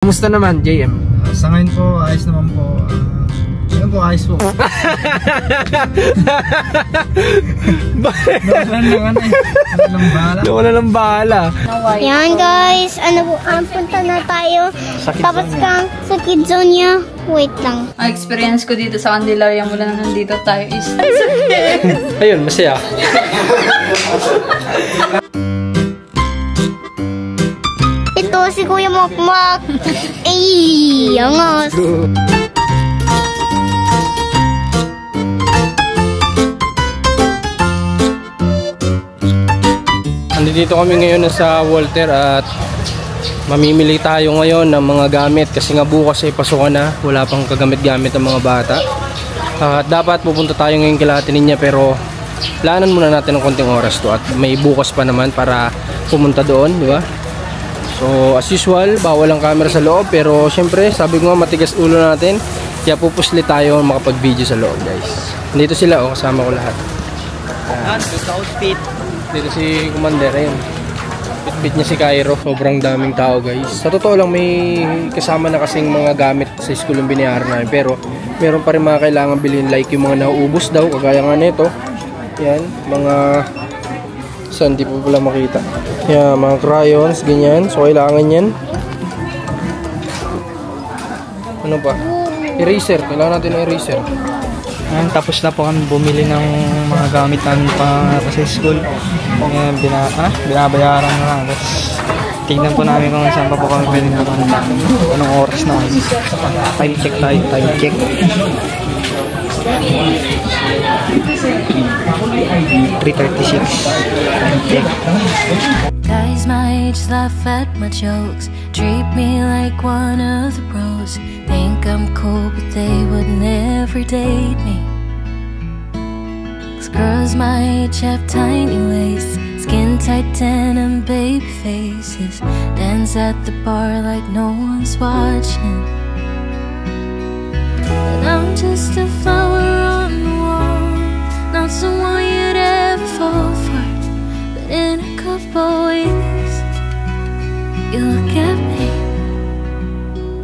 Kumusta naman, JM? Sa ngayon po, ayos naman po. Ayun po, ayos po. Doon na lang bahala. Yan guys, punta na tayo. Tapos kang sa Kidzonia. Wait lang. Ang experience ko dito sa Candelaria mula na nandito tayo is ayun, masaya. Ito si Kuya Mokmak. Ay, angas. Nandito kami ngayon sa Walter at mamimili tayo ngayon ng mga gamit kasi nga bukas ay pasukan na, wala pang kagamit-gamit ng mga bata. At dapat pupunta tayo ngayon kila Ate Ninya pero planan muna natin ng konting oras to at may bukas pa naman para pumunta doon, di ba? So as usual, bawal ang camera sa loob pero syempre sabi ko nga matigas ulo natin kaya pupusli tayo makapag-video sa loob guys. Dito sila oh, kasama ko lahat. Outfit. Dito si Commander, ayun. Bit-bit niya si Cairo. Sobrang daming tao guys. Sa totoo lang may kasama na kasing mga gamit sa school yung binayaran namin. Pero meron pa rin mga kailangan bilhin like yung mga nauubos daw. Kagaya nga nito. Yan, mga saan di po pala makita. Yan, mga crayons, ganyan. So kailangan yan. Ano pa? Eraser. Kailangan natin ng eraser. Tapos na po kami bumili ng mga gamit namin pa sa school. Binabayaran na lang. Tapos tingnan po namin kung saan pa po kami pwede na anong oras na. Time check tayo. Time check. 3:36. Time check. Guys my age laugh at my jokes, treat me like one of the bros. Think I'm cool but they would never date me. 'Cause girls my age have tiny waists, skin tight denim, baby faces, dance at the bar like no one's watching. And I'm just a flower on the wall, not someone you'd ever fall for. But in a couple weeks you look at me.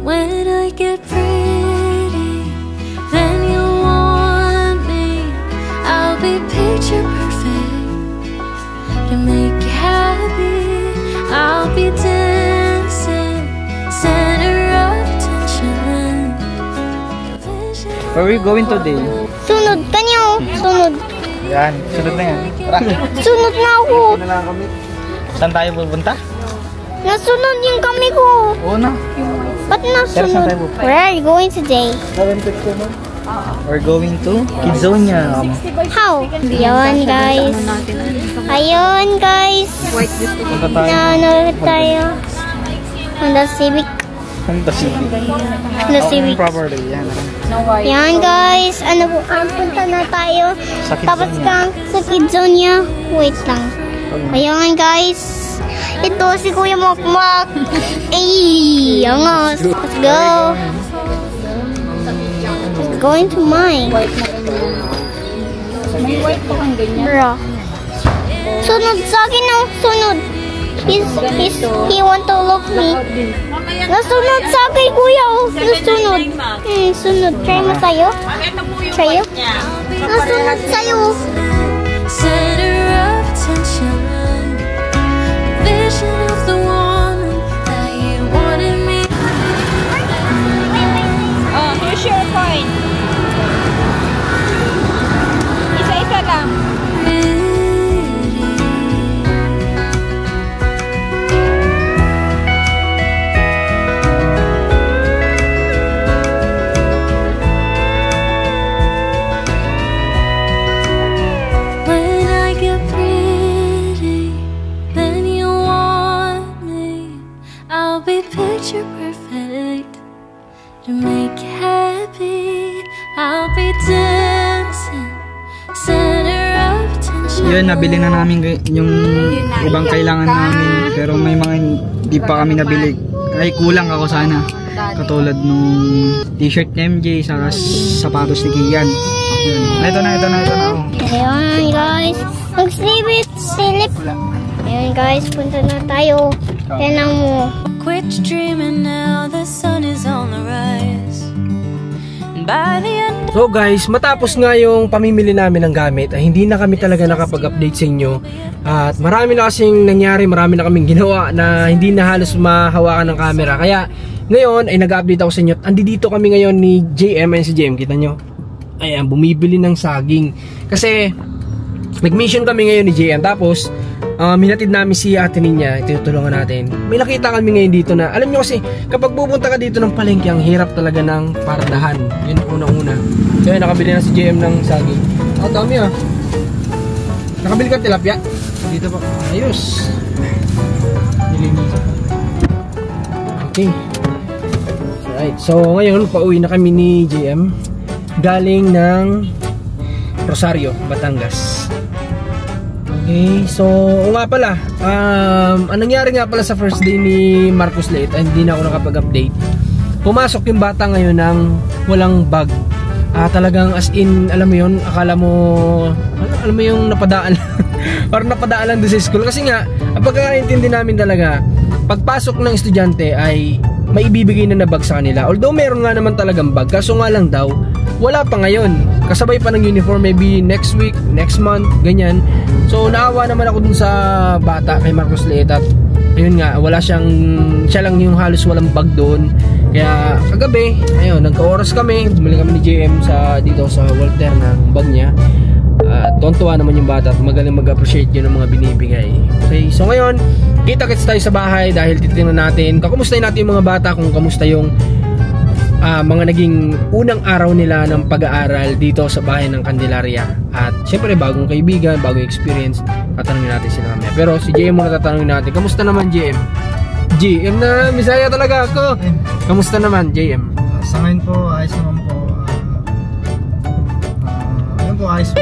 When I get pretty, then you'll want me. I'll be picture perfect to make you happy. I'll be dancing, center of attention. Where are we going today? Sunod kanyo. Sunod. Yan, sunod na yan. Tara. Sunod na ako. Saan tayo pupunta? Nasunod yung kami ko. Oo na. Ba't nasunod? Where are you going today? We're going to Kidzonia. How? Ayun guys. Ayun guys. Nanonood tayo. Honda Civic. Honda Civic. Properly, yan. Yan guys. Punta na tayo. Tapos kang sa Kidzonia. Wait lang. Ayun guys. Ito si Kuya Mokmak. Ay, angas. Let's go. Let's go into mine. may white pa kang ganyan. Bro. Sunod sa akin no. Sunod. He want to look me. Nasunod sa akin kuya oh. Nasunod. Sunod. Try mo sa'yo? Try yo? Nasunod sa'yo. Center of attention, vision of the woman that you wanted me. Oh, here's your coin. Isa-isa lang. Picture perfect to make you happy. I'll be dancing, center of attention. Yun, nabili na namin yung ibang kailangan namin. Pero may mga hindi pa kami nabili. Ay, kulang ako sana. Katulad nung t-shirt ni MJ, saka sapatos ni Kian. Ito na. Ayun guys. Mag-slip it. Slip. Ayun guys, punta na tayo. Yan ang mo. quit dreaming now, the sun is on the rise. And by the end So guys, matapos nga yung pamimili namin ng gamit ay hindi na kami talaga nakapag-update sa inyo. At marami na kasing nangyari, marami na kaming ginawa na hindi na halos mahawakan ng camera. Kaya ngayon ay nag-update ako sa inyo. Andito kami ngayon ni JM. Ayan si JM, kita nyo. Ayan, bumibili ng saging. Kasi nag-mission kami ngayon ni JM. Tapos minatid namin si ate niya, tinutulungan natin. May nakita kami ngayon dito na, alam nyo kasi, kapag pupunta ka dito ng palengke, ang hirap talaga ng pardahan. Yun unang-una. So yun, nakabili na si JM ng saging. Dami ah. Nakabili ka tilapia? Dito pa. Ayos. Nilinisan. Okay. Alright, so ngayon, pauwi na kami ni JM. Galing ng Rosario, Batangas. Okay, so nga pala, ang nangyari nga pala sa first day ni Marcos Late, hindi na ako nakapag-update. Pumasok yung bata ngayon ng walang bag. Talagang as in, alam mo yun, akala mo, alam mo yung napadaan. Parang napadaan lang doon sa school. Kasi nga, ang pagkakaintindi namin talaga, pagpasok ng estudyante ay may ibibigay na bag sa kanila. Although meron nga naman talagang bag, kaso nga lang daw, wala pa ngayon. Kasabay pa ng uniform, maybe next week, next month, ganyan. So naawa naman ako dun sa bata kay Marcos Leet. At ayun nga, wala siyang, siya lang yung halos walang bag doon. Kaya kagabi, ayun, nagka-oras kami, bumili kami ni JM dito sa Walter ng bag niya. Tuwan-tuwa naman yung bata at magaling mag-appreciate yun ng mga binibigay. Okay, so ngayon, kita-kits tayo sa bahay dahil titingnan natin, kakumustahin natin yung mga bata kung kamusta yung mga naging unang araw nila ng pag-aaral dito sa bahay ng Candelaria. At syempre bagong kaibigan, bagong experience, tatanungin natin sila mamaya. Pero si JM muna tatanungin natin. Kamusta naman JM? JM na, misaya talaga ako. Kamusta naman JM? Sa ngayon po, ayos naman po. Ayun po, ayos po.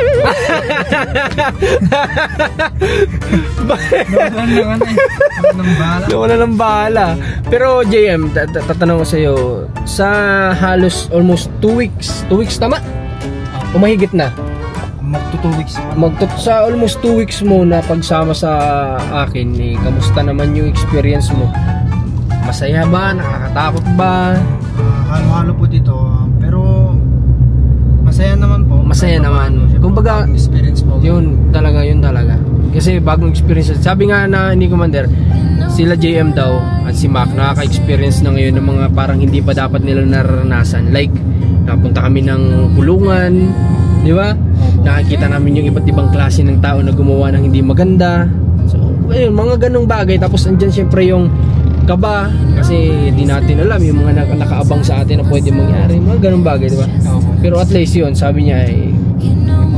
Wala nang bahala. Pero JM, tatanong ko sa'yo, sa halos almost 2 weeks, 2 weeks tama? O mahigit na? Magto 2 weeks. Sa almost 2 weeks mo na pagsama sa akin, kamusta naman yung experience mo? Masaya ba? Nakakatakot ba? Halo-halo po dito, pero masaya naman po. Masaya naman. Kumbaga, experience po. Yun talaga. Kasi bagong experience. Sabi nga na ni Commander, sila JM daw at si Mac nakaka-experience na ngayon ng mga parang hindi pa dapat nila naranasan. Like, napunta kami ng kulungan, di ba? Nakikita namin yung iba't ibang klase ng tao na gumawa ng hindi maganda. So, ayun, mga ganong bagay. Tapos andyan syempre yung kaba, kasi hindi natin alam yung mga nakaabang sa atin na pwede mangyari. Mga ganong bagay, di ba? Pero at least yun, sabi niya ay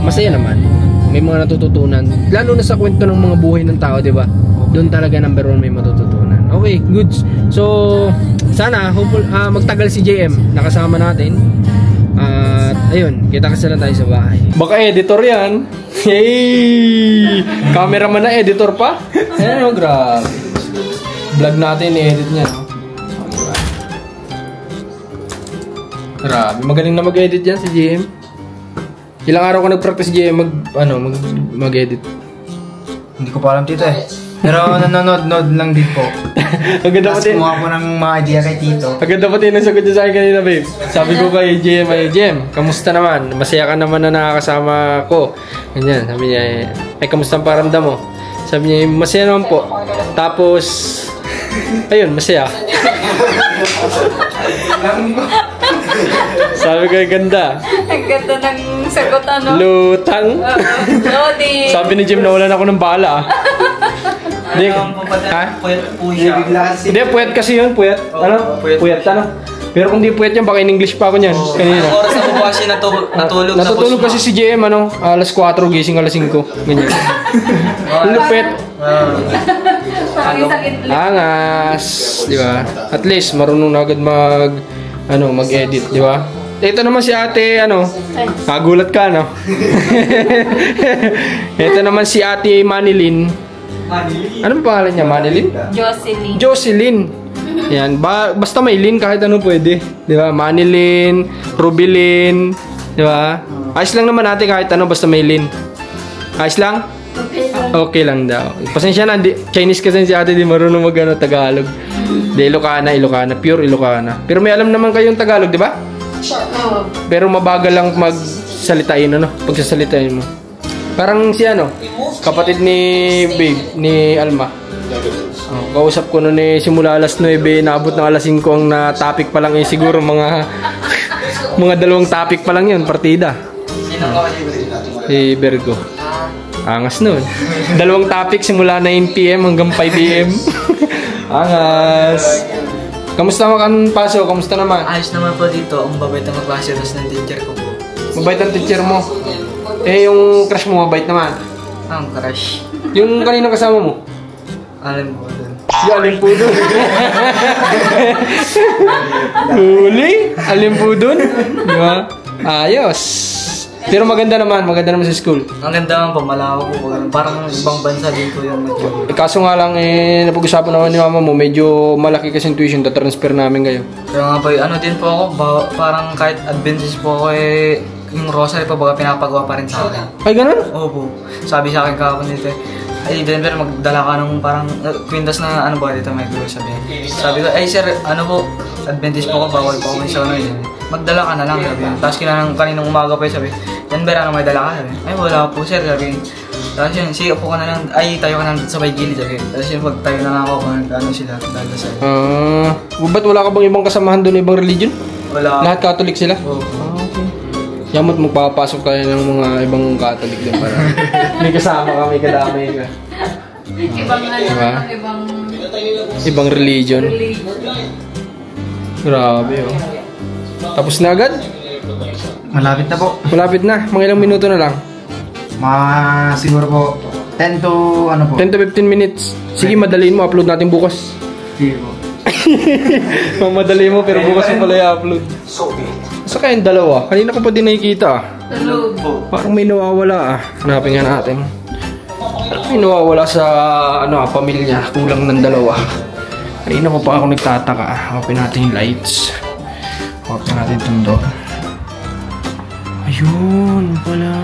masaya naman. May mga natututunan. Lalo na sa kwento ng mga buhay ng tao, di ba? Doon talaga number 1 may matututunan. Okay, goods. So, sana magtagal si JM nakasama natin. At ayun, kita kasi lang tayo sa bahay. Baka editor yan. Hey! Cameraman na editor pa? Ayan o, grabe. Vlog natin, i-edit niya. No? Grabe, magaling na mag-edit yan si JM. Ilang araw ko nag-practice JM mag-edit. Hindi ko pa alam tito eh. Pero nanonood lang din po. Agad dapat kumuha po ng mga idea kay tito. Agad dapat yung nasagot niya sa akin kanina, babe. Sabi ko kay JM, kamusta naman? Masaya ka naman na nakakasama ko. Ganyan, sabi niya, kamusta ang paramdam mo? Sabi niya, masaya naman po. Tapos, ayun, masaya. Sabi ko, ganda. Ang ganda ng sagot, ano? Lutang. Lodi. Sabi ni Jim, nawalan ako ng bala. Hindi, ha? Puyat po siya. Hindi, puyat kasi yun, puyat. Ano? Puyat, ano? Pero kung di puyat yan, baka in English pa ako niyan. Kanina. Oras na po ba siya natulog? Natutulog kasi si JM, alas 4, gising alas 5. Ganyan. Lupit. Angas. Di ba? At least, marunong na agad mag-edit, di ba? Ito naman si ate, gulat ka, no? Ito naman si ate Manilyn. Anong pangalan niya? Manilyn? Jocelyn. Yan, basta may Lyn, kahit ano pwede. Di ba? Manilyn, Rubilyn. Di ba? Ayos lang naman natin kahit ano, basta may Lyn. Ayos lang? Okay lang daw. Pasensya na, Chinese kasi si ate, di marunong Tagalog. Di Ilocana, pure Ilocana. Pero may alam naman kayong Tagalog, di ba? Pero mabagal lang magsalitain, pagsasalitain mo. Parang si kapatid ni Babe, ni Alma. Kausap ko noon simula alas 9, naabot ng alas 5 ang na-topic pa lang siguro mga 2 topic pa lang yun, partida. Si Virgo. Angas nun. 2 topic simula 9 PM hanggang 5 PM. Angas. Kamusta ang paso? Kamusta naman? Ayos naman po dito. Ang babait na magbasa ng teacher ko po. Mabait ang teacher mo? Yung crush mo mabait naman? Ang crush. Yung kanina kasama mo? Alam mo doon. Alim po dun. Huli? Alim po dun? Diba? Ayos. Pero maganda naman sa school. Ang ganda naman po, malawak po. Parang ibang bansa din po yung medyo. Kaso nga lang, napag-usapan naman ni mama mo, medyo malaki kasi tuition, tatransfer namin kayo. Kaya nga po, din po ako, parang kahit Adventist po ako yung rosary pa baga pinapagawa pa rin sa akin. Ay, ganun? Opo. Sabi sa akin kahapon dito, Denver, magdala ka nung parang kwintas na dito may gulo sabihin. Sabi ko, sir, po, Adventist po ako, bawal po ako may sauna yun. Magdala ka na lang, sabi. Tapos kaninang umaga pa sabi, Denver, may dala ka? Sabi. Ay, wala po, sir, sabi. Tapos yun, sige po ka na lang, tayo ka na sa may gilid, sabi. Tapos yun, tayo na lang ako kung sila, dahil sa ba't wala ka bang ibang kasamahan doon, ibang religion? Wala. Lahat Catholic sila? Oo. Okay. Yamot magpapasok tayo ng mga ibang Catholic din para may kasama ka, may kadamay ka. Ibang Diba? ibang religion. Grabe Tapos na agad? Malapit na po. Malapit na, mga ilang minuto na lang. Siguro po 10 to 10 to 15 minutes. Sige, madaliin mo, upload natin bukas. Sige po. Mamadali mo pero bukas mo pala i-upload. Saan kayong dalawa? Kanina ko pa din nakikita. Parang may nawawala Hanapin nga natin. May nawawala sa pamilya. Kulang ng dalawa. Kanina ko pa ako nagtataka. Open natin yung lights. Open natin itong door. Ayun pala.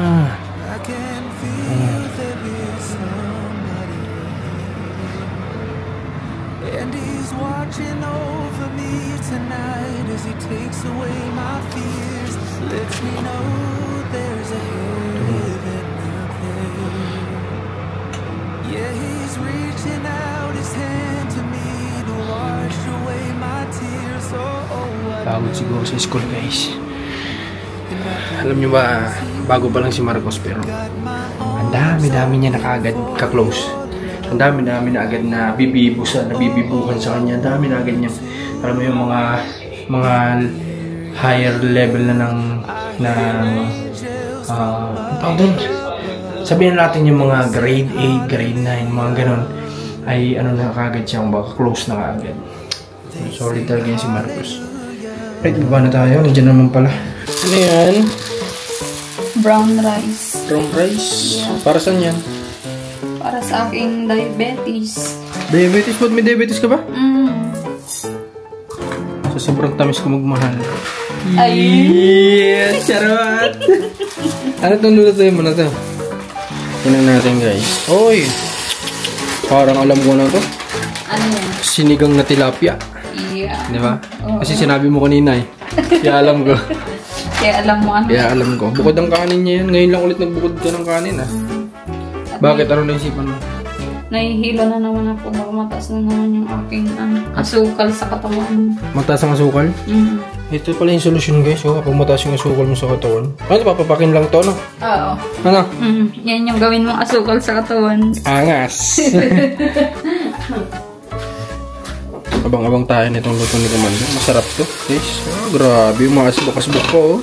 Watching over me tonight as he takes away my fears, lets me know there's a heaven out there. Yeah, he's reaching out his hand to me to wash away my tears. Pagod siguro sa school, guys. Alam nyo ba, bago pa lang si Marcos pero ang dami-dami niya na kaagad ka-close. Ang dami-dami na agad na nabibibukan sa kanya. Ang dami na agad niya. Alam mo yung mga higher level na ang tawag doon. Sabihin natin yung mga grade 8, grade 9, mga ganun. Ay na kagad siya, baka close na kagad. Sorry talaga yan si Marcos. Right, baba na tayo. Nandiyan naman pala. Ano yan? brown rice. Brown rice? Yeah. Para saan yan? Para sa aking diabetes. Diabetes? Ba't may diabetes ka ba? Sa sobrang tamis ko magmahal. Ay! Yes! Charot! Ano itong lulutuin mo na ito? Tingnan natin, guys. Oy! Parang alam ko na ito. Ano yan? Sinigang na tilapia. Yeah. Di ba? Kasi sinabi mo kanina eh. Kaya alam ko. Kaya alam mo ano? Kaya alam ko. Bukod ang kanin niya yan. Ngayon lang ulit nagbukod ka ng kanin ah. Bakit? Ano naisipan mo? Nahihilo na naman ako. Baka mataas na naman yung aking asukal sa katawan. Mataas ang asukal? Ito pala yung solusyon guys. Oh, kapag mataas yung asukal mo sa katawan. Ano? Papapakin lang to, no? Oo. Ano? Yan yung gawin mong asukal sa katawan. Angas! Abang-abang tayo nitong luto ni Commander. Masarap to, guys. Oh, grabe, umaasbok-asbok po, oh.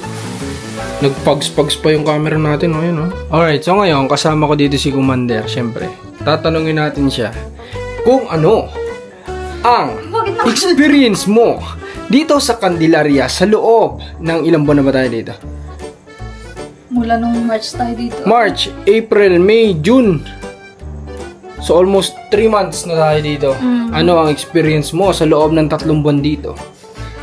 Nagpags-pags pa yung camera natin, oh, yun, oh. Alright, so ngayon, kasama ko dito si Commander, syempre. Tatanungin natin siya kung ano ang experience mo dito sa Candelaria sa loob ng ilang buwan na ba tayo dito? Mula nung March tayo dito. March, April, May, June. So almost 3 months na tayo dito. Ano ang experience mo sa loob ng 3 buwan dito?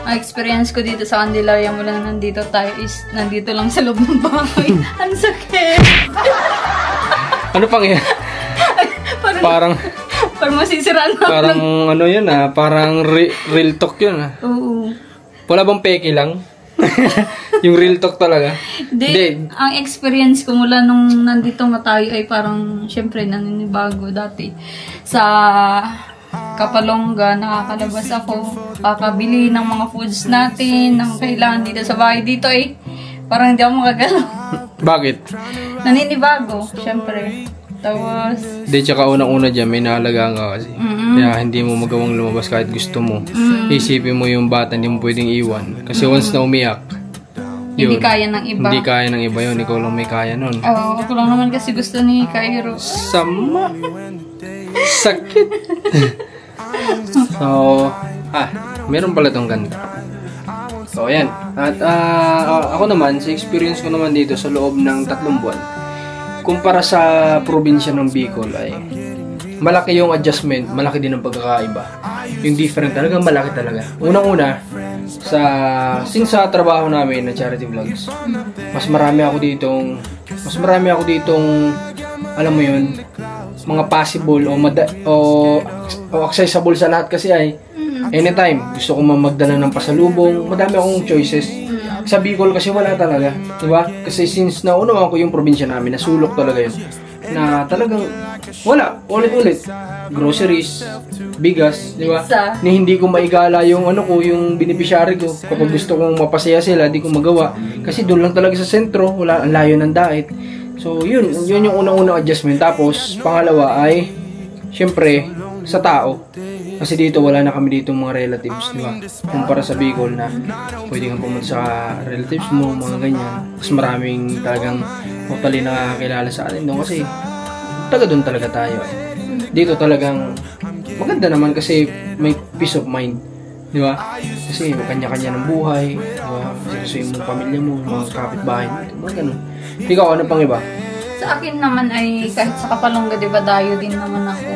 Ang experience ko dito sa Candelaria mula na nandito tayo is nandito lang sa loob ng bahay. Ang sakit! Ano pang yan? Parang masisira na. parang ano yun parang real talk yun Oo. Wala bang peke lang? Yung real talk talaga. Hindi. Ang experience ko mula nung nandito nga tayo ay parang, syempre, naninibago dati. Sa Kapalongga, nakakalabas ako, kakabili ng mga foods natin, ng kailangan dito sa bahay. Dito parang hindi ako makagalaw. Bakit? Naninibago, syempre. Tapos, Di, tsaka unang-una dyan, may naalagaan ka kasi. Kaya hindi mo magawang lumabas kahit gusto mo. Isipin mo yung bata, hindi mo pwedeng iwan. Kasi once na umiyak, hindi kaya ng iba. Hindi kaya ng iba yun. Ikaw lang may kaya nun. Oo, ako lang naman kasi gusto ni Cairo. Sama. Sakit. So, meron pala tong ganda. So, ayan. At ako naman, sa experience ko naman dito sa loob ng 3 buwan, kumpara sa probinsya ng Bicol ay malaki yung adjustment, malaki din ang pagkakaiba. Yung different talaga, malaki talaga. Unang-una, since sa trabaho namin na charity vlogs, mas marami ako ditong alam mo yun, mga possible o accessible sa lahat kasi ay anytime gusto ko magdala ng pasalubong, madami akong choices. Sa Bicol kasi wala talaga, di ba? Kasi since naunawan ko yung probinsya namin, nasulok talaga yun. Na talagang wala, ulit-ulit. Groceries, bigas, di ba? Ni hindi ko maigala yung yung beneficiary ko. Kapag gusto kong mapasaya sila, di ko magawa. Kasi doon lang talaga sa sentro, wala, ang layo ng dait. So yun yung unang-unang adjustment. Tapos pangalawa ay syempre sa tao. Kasi dito wala na kami dito mga relatives, di ba? Kumpara sa Bicol na pwede kang pumunta sa relatives mo, mga ganyan. Mas maraming talagang totally nakakilala sa atin doon kasi taga doon talaga tayo. Dito talagang maganda naman kasi may peace of mind, di ba? Kasi kanya-kanya ng buhay, di ba? Kasi yung pamilya mo, mga kapitbahay mo, mga ganun. Ikaw, ano pang iba? Sa akin naman ay kahit sa Kapalongga, di ba, dayo din naman ako.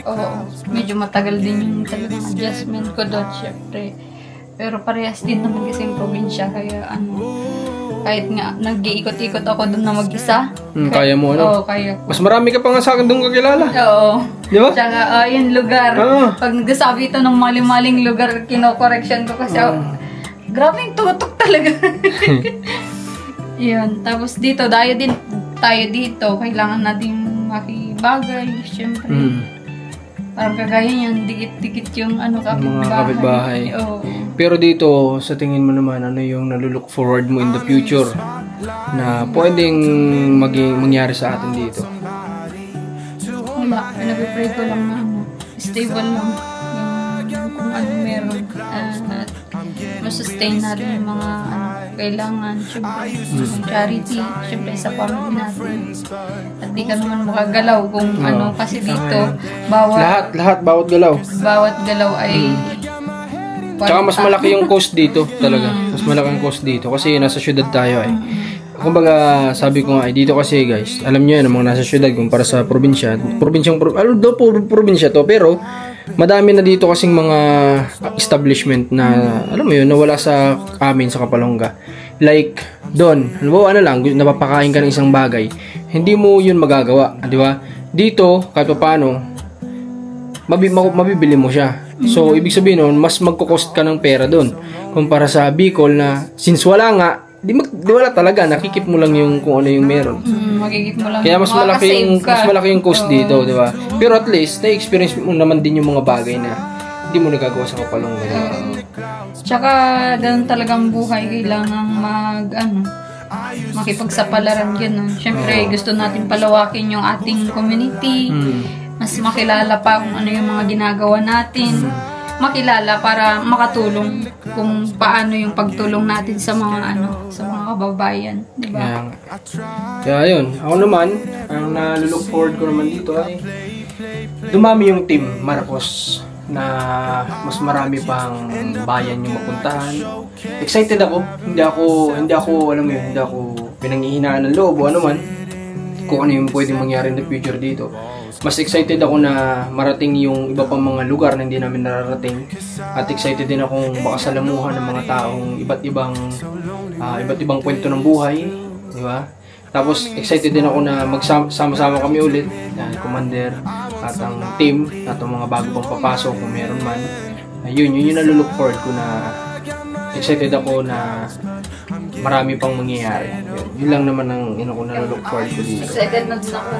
Oo. Medyo matagal din yung talagang adjustment ko doon, syempre. Pero parehas din naman kasi yung probinsya, kaya kahit nga nag-iikot-ikot ako doon na mag-isa. Kaya mo, Oo, kaya ko. Mas marami ka pa nga sa akin doon kakilala. Oo. Di ba? Tsaka, yung lugar. Pag nagsasabi ito ng mali-maling lugar, kino-correction ko kasi, grabe yung tutok talaga. Yun. Tapos dito, tayo dito, kailangan natin makibagay, syempre. Parang kagaya yan, dikit-dikit yung kapitbahay. Mga kapitbahay. Oo. Pero dito, sa tingin mo naman, ano yung nalulook forward mo in the future na pwedeng mangyari sa atin dito? Wala, pinag-pray ko lang na stable lang yung kung ano meron. At masustain natin yung mga kailangan, syempre, yung charity, syempre sa family natin. At di ka naman makagalaw kung kasi dito, bawat galaw ay tsaka mas malaki yung cost dito talaga. Mas malaki yung cost dito kasi nasa syudad tayo kumbaga sabi ko nga dito kasi guys, alam nyo yan ang mga nasa syudad kumpara sa probinsya. Probinsya to, pero madami na dito kasing mga establishment na alam mo yun, nawala sa amin sa Kapalongga. Like doon, halimbawa napapakain ka ng isang bagay, hindi mo yun magagawa, di ba? Dito, kahit paano, mabibili mo siya. So, ibig sabihin nun, mas magkukost ka ng pera doon. Kumpara sa Bicol na, since wala nga, di wala talaga, nakikip mo lang yung kung ano yung meron. Makikip mo lang. Kaya mas malaki yung cost dito, di ba? Pero at least, na-experience mo naman din yung mga bagay na hindi mo nagagawa sa Kapalongga. Tsaka, ganun talagang buhay, kailangan makipagsapalaran gano'n. Siyempre, gusto natin palawakin yung ating community. Mas makilala pa kung ano yung mga ginagawa natin. Makilala para makatulong kung paano yung pagtulong natin sa mga sa mga kababayan, di ba? Kaya yun, ako naman, ang nalulook forward ko naman dito ay dumami yung team Marcos na mas marami pang bayan yung mapuntahan. Excited ako, hindi ako alam mo yun, hindi ako pinanghihinaan ng loob o ano man kung ano yung pwedeng mangyari in the future dito. Mas excited ako na marating yung iba pang mga lugar na hindi namin nararating. At excited din akong makasalamuhan ng mga taong iba't ibang kwento ng buhay, di ba? Tapos excited din ako na magsama-sama kami ulit. Yan, Commander, at ang team at ang mga bago pang papasok kung meron man. Yun yung naluluok forward ko na excited ako na marami pang mangyayari. Yun lang naman ang ko naluluok forward ko dito. Excited na din ako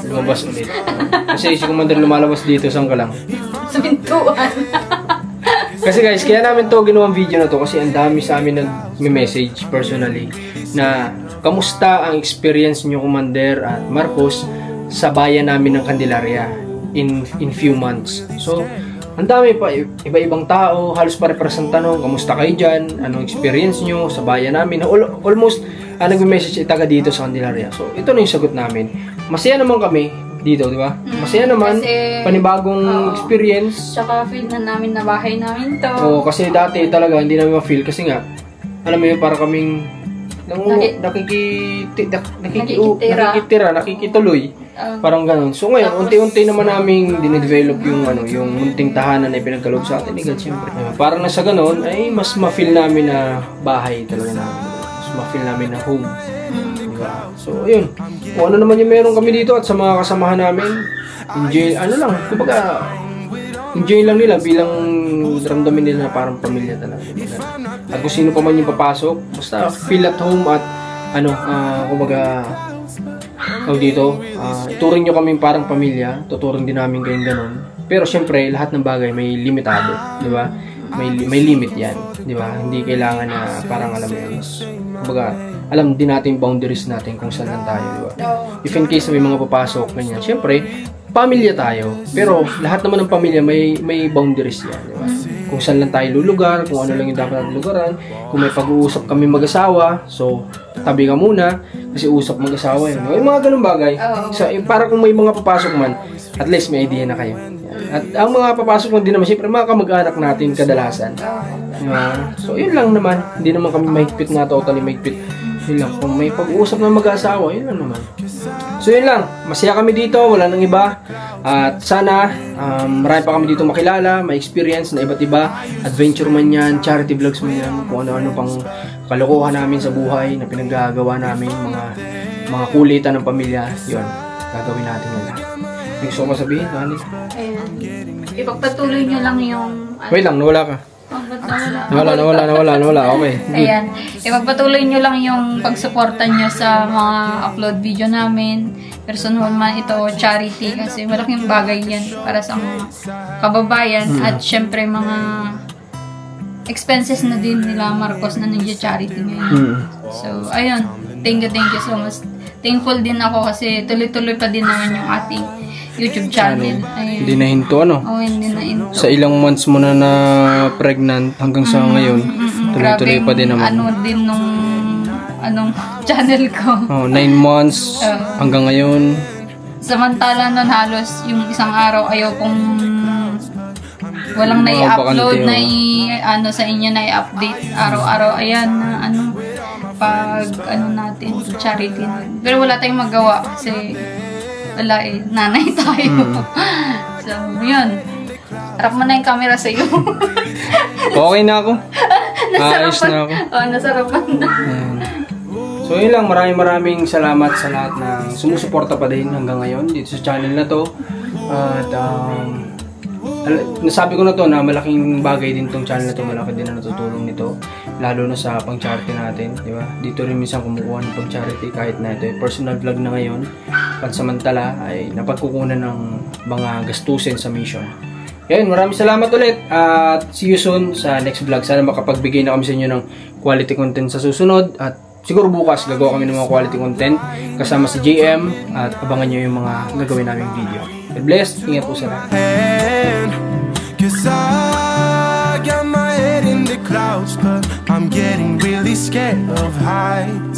Lumabas ulit. Kasi si Commander lumalabas dito, saan ka lang? sa pintuan. Kasi guys, kaya namin to ginawang video na to kasi ang dami sa amin nag-message personally na kamusta ang experience nyo Commander at Marcos sa bayan namin ng Candelaria in few months. So, ang dami pa, iba-ibang tao, halos pare-pares ang tanong, kamusta kayo dyan, anong experience nyo sa bayan namin. Almost, nag-message taga dito sa Candelaria. So, ito na yung sagot namin. Masaya naman kami dito, di ba? Masaya naman, kasi, panibagong experience. Tsaka feel na namin na bahay namin to. Oo, kasi dati talaga hindi namin ma-feel kasi nga, alam mo yun, para kaming nakikituloy. Parang ganun. So ngayon, unti-unti naman naming dinidevelop yung munting tahanan na pinagkaloob sa atin. Siyempre. Parang nasa ganun, ay mas ma-feel namin na bahay talaga namin. Mas ma-feel namin na home. Diba? So, ayun. Kung ano naman yung meron kami dito at sa mga kasamahan namin, enjoy, kumbaga, enjoy lang nila bilang ramdamin nila na parang pamilya talaga. At kung sino pa man yung papasok, basta feel at home at kumbaga, dito, ituring nyo kaming parang pamilya, tuturing din namin kayong ganun. Pero syempre, lahat ng bagay may limitado, di ba? May limit yan, di ba? Hindi kailangan na parang alam mo yan. Kumbaga, alam din natin boundaries natin kung saan lang tayo, di ba? If in case na may mga papasok, ganyan, syempre, pamilya tayo. Pero lahat naman ng pamilya may boundaries yan, di ba? Kung saan lang tayo lulugar, kung ano lang yung dapat natin lugaran, kung may pag-uusap kami mag-asawa, so tabi ka muna kasi usap mag-asawa yun. Yung mga ganung bagay. So, para kung may mga papasok man, at least may idea na kayo. At ang mga papasok mo din naman, siyempre mga kamag-anak natin kadalasan. So, yun lang naman. Hindi naman kami mahigpit na totally mahigpit. Yun lang. Kung may pag-uusap na mag-asawa, yun lang naman. So, yun lang. Masaya kami dito. Wala nang iba. At sana, marami pa kami dito makilala, may experience na iba't iba. Adventure man yan, charity vlogs man yan, kung ano-ano pang kalokohan namin sa buhay na pinaggagawa namin, mga kulitan ng pamilya. Yun. Gagawin natin yun lahat. May gusto ko masabihin, Manny? Ayan. Ipagpatuloy nyo lang yung... Wait lang, nawala ka. Nawala. Okay. Ayan. Ipagpatuloy nyo lang yung pagsuporta nyo sa mga upload video namin. Personal man ito, charity. Kasi malaking bagay yan para sa mga kababayan. At syempre mga expenses na din nila Marcos na nag-charity ngayon. So, ayun. Thank you so much. Thankful din ako kasi tuloy-tuloy pa din naman yung ating YouTube channel. Ayun. Hindi na hinto, ano? Oo, hindi na hinto. Sa ilang months mo na pregnant hanggang sa ngayon, tuloy-tuloy pa din naman. Ano din nung channel ko. 9 months hanggang ngayon. Samantala nun halos yung isang araw ayaw kong walang na-i-upload na sa inyo na-i-update araw-araw. Ayan na pag natin charity nun. Pero wala tayong magawa kasi wala nanay tayo. So, yun. Harap mo na yung camera sa'yo. Okay na ako. Ayos na ako. Nasarapan na. So, yun lang. Maraming salamat sa lahat na sumusuporta pa din hanggang ngayon dito sa channel na to. At, nasabi ko na to na malaking bagay din tong channel na to. Malaki din na natutulong nito. Lalo na sa pang-charity natin. Di ba? Dito rin minsan kumukuha ng pang-charity kahit na ito. Personal vlog na ngayon. Pansamantala ay napagkukunan ng mga gastusin sa mission. Yan, maraming salamat ulit. At see you soon sa next vlog. Sana makapagbigay na kami sa inyo ng quality content sa susunod. At siguro bukas gagawa kami ng mga quality content kasama si JM. At abangan nyo yung mga gagawin naming video. God bless. Ingat po sa lahat. Clouds, but I'm getting really scared of heights.